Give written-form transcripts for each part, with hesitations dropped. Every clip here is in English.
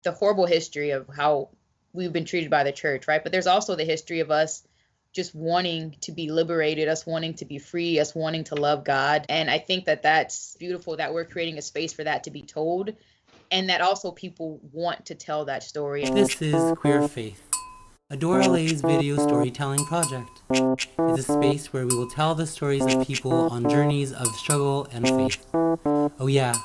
the horrible history of how we've been treated by the church, right? But there's also the history of us just wanting to be liberated, us wanting to be free, us wanting to love God. And I think that that's beautiful that we're creating a space for that to be told, and that also people want to tell that story. This is Queer Faith, Adora Lay's video storytelling project. It's a space where we will tell the stories of people on journeys of struggle and faith. Oh yeah,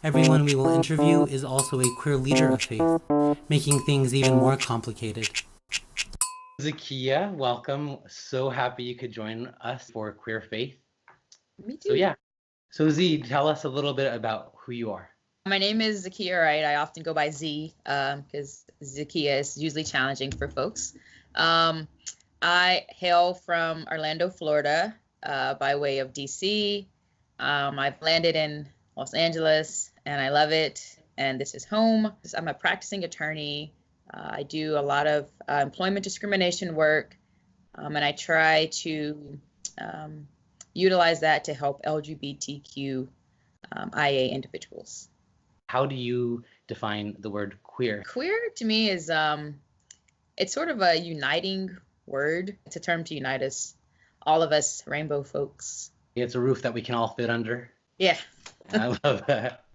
everyone we will interview is also a queer leader of faith, making things even more complicated. Zekiah, welcome. So happy you could join us for Queer Faith. Me too. So Z, tell us a little bit about who you are. My name is Zekiah Wright. I often go by Z because Zekiah is usually challenging for folks. I hail from Orlando, Florida, by way of DC. I've landed in Los Angeles and I love it. And this is home. I'm a practicing attorney. I do a lot of employment discrimination work, and I try to utilize that to help LGBTQ IA individuals. How do you define the word queer? Queer to me is it's sort of a uniting word. It's a term to unite us, all of us rainbow folks. It's a roof that we can all fit under. Yeah. I love that.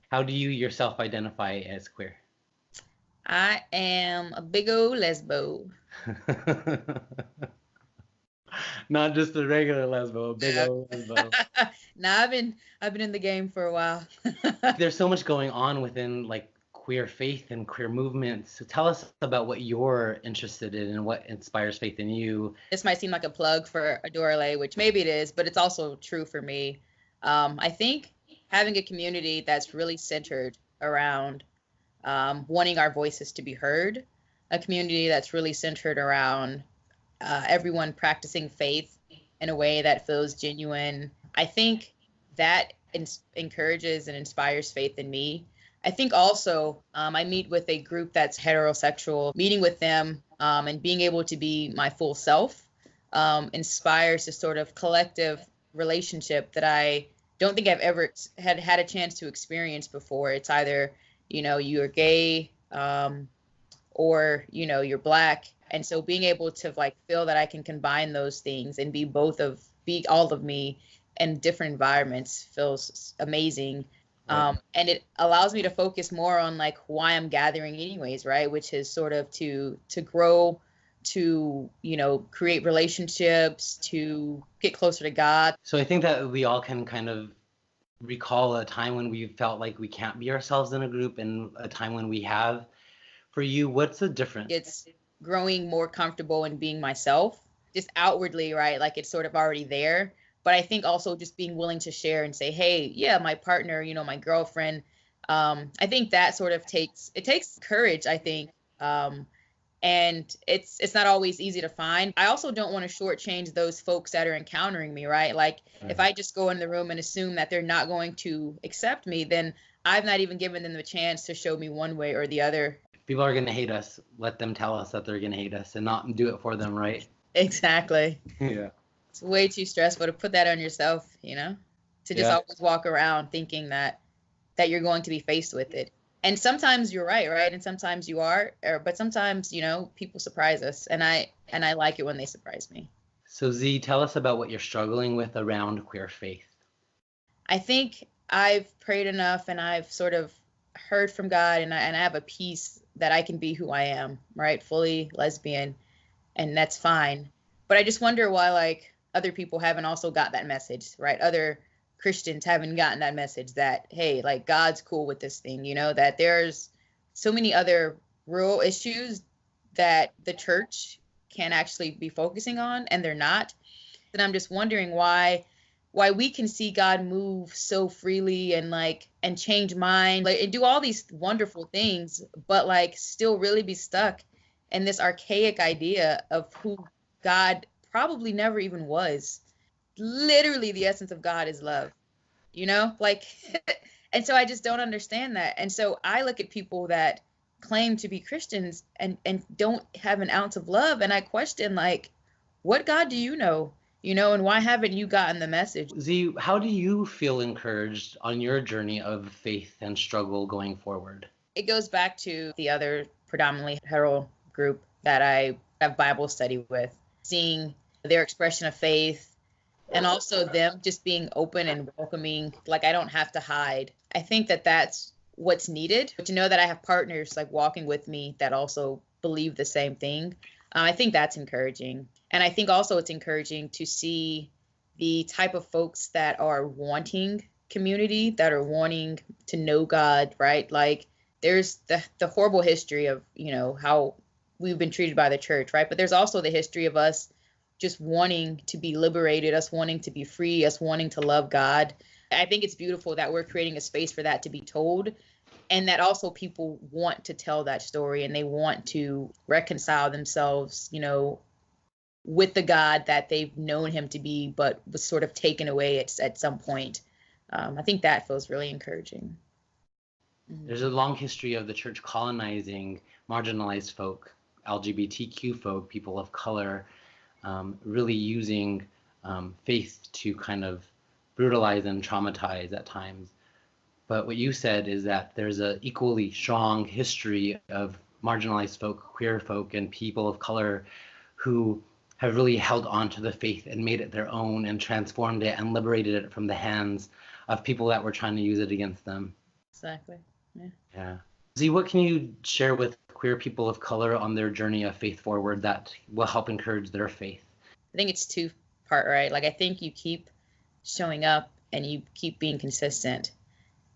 How do you yourself identify as queer? I am a big old lesbo. Not just a regular lesbo, a big old lesbo. Nah, I've been in the game for a while. There's so much going on within like queer faith and queer movements. So tell us about what you're interested in and what inspires faith in you. This might seem like a plug for Adora Lay, which maybe it is, but it's also true for me. I think having a community that's really centered around wanting our voices to be heard, a community that's really centered around everyone practicing faith in a way that feels genuine. I think that encourages and inspires faith in me. I think also I meet with a group that's heterosexual. Meeting with them and being able to be my full self inspires a sort of collective relationship that I don't think I've ever had a chance to experience before. It's either, you're gay or, you're Black. And so being able to like feel that I can combine those things and be all of me in different environments feels amazing. And it allows me to focus more on like why I'm gathering anyways, right? Which is sort of to grow, to, create relationships, to get closer to God. So I think that we all can kind of recall a time when we felt like we can't be ourselves in a group and a time when we have. For you, what's the difference? It's growing more comfortable in being myself, just outwardly, right? Like it's sort of already there. But I think also just being willing to share and say, hey, yeah, my partner, my girlfriend. I think that sort of takes courage, I think. And it's not always easy to find. I also don't want to shortchange those folks that are encountering me, right? Like if I just go in the room and assume that they're not going to accept me, then I've not even given them the chance to show me one way or the other. People are going to hate us. Let them tell us that they're going to hate us and not do it for them, right? Exactly. Yeah. It's way too stressful to put that on yourself, to just always walk around thinking that you're going to be faced with it. And sometimes you're right? And sometimes you are, but sometimes, people surprise us. And I like it when they surprise me. So Z, tell us about what you're struggling with around queer faith. I think I've prayed enough and I've sort of heard from God and I have a peace that I can be who I am, right? Fully lesbian, and that's fine. But I just wonder why like other people haven't also got that message, right? Other Christians haven't gotten that message that, hey, like God's cool with this thing, that there's so many other real issues that the church can actually be focusing on and they're not. And I'm just wondering why we can see God move so freely and change minds and do all these wonderful things, but like still really be stuck in this archaic idea of who God probably never even was. Literally the essence of God is love, and so I just don't understand that. And so I look at people that claim to be Christians and don't have an ounce of love. And I question what God do you know? And why haven't you gotten the message? Z, how do you feel encouraged on your journey of faith and struggle going forward? It goes back to the other predominantly hetero group that I have Bible study with, seeing their expression of faith and also them just being open and welcoming. Like, I don't have to hide. I think that that's what's needed. But to know that I have partners like walking with me that also believe the same thing, I think that's encouraging. And I think also it's encouraging to see the type of folks that are wanting community, that are wanting to know God, right? Like, there's the horrible history of, how we've been treated by the church, right? But there's also the history of us just wanting to be liberated, us wanting to be free, us wanting to love God. I think it's beautiful that we're creating a space for that to be told, and that also people want to tell that story and they want to reconcile themselves, with the God that they've known him to be, but was sort of taken away at some point. I think that feels really encouraging. There's a long history of the church colonizing marginalized folk, LGBTQ folk, people of color, really using faith to kind of brutalize and traumatize at times. But what you said is that there's an equally strong history of marginalized folk, queer folk, and people of color who have really held on to the faith and made it their own and transformed it and liberated it from the hands of people that were trying to use it against them. Exactly. Yeah. Z, what can you share with queer people of color on their journey of faith forward that will help encourage their faith? I think it's two-part, right? Like, I think you keep showing up and you keep being consistent.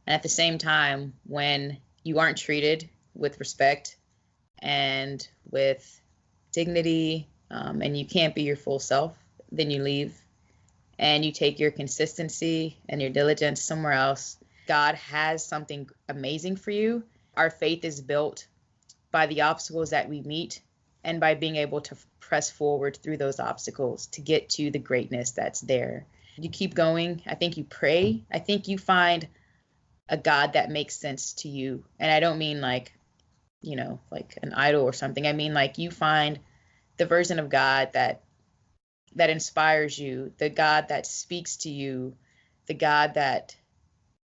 And at the same time, when you aren't treated with respect and with dignity, and you can't be your full self, then you leave and you take your consistency and your diligence somewhere else. God has something amazing for you. Our faith is built by the obstacles that we meet and by being able to press forward through those obstacles to get to the greatness that's there. You keep going. I think you pray. I think you find a God that makes sense to you. And I don't mean like an idol or something. I mean, like, you find the version of God that inspires you, the God that speaks to you, the God that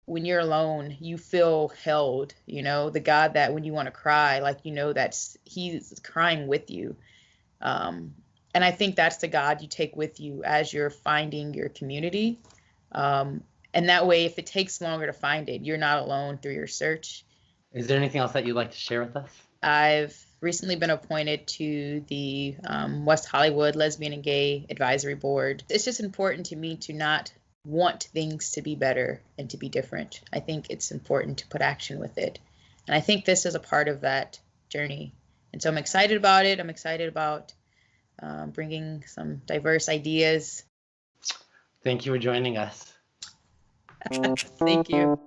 when you're alone, you feel held, the God that when you want to cry, like, that's he's crying with you. And I think that's the God you take with you as you're finding your community. And that way, if it takes longer to find it, you're not alone through your search. Is there anything else that you'd like to share with us? I've recently been appointed to the West Hollywood Lesbian and Gay Advisory Board. It's just important to me to not want things to be better and to be different. I think it's important to put action with it. And I think this is a part of that journey. And so I'm excited about it. I'm excited about bringing some diverse ideas. Thank you for joining us. Thank you.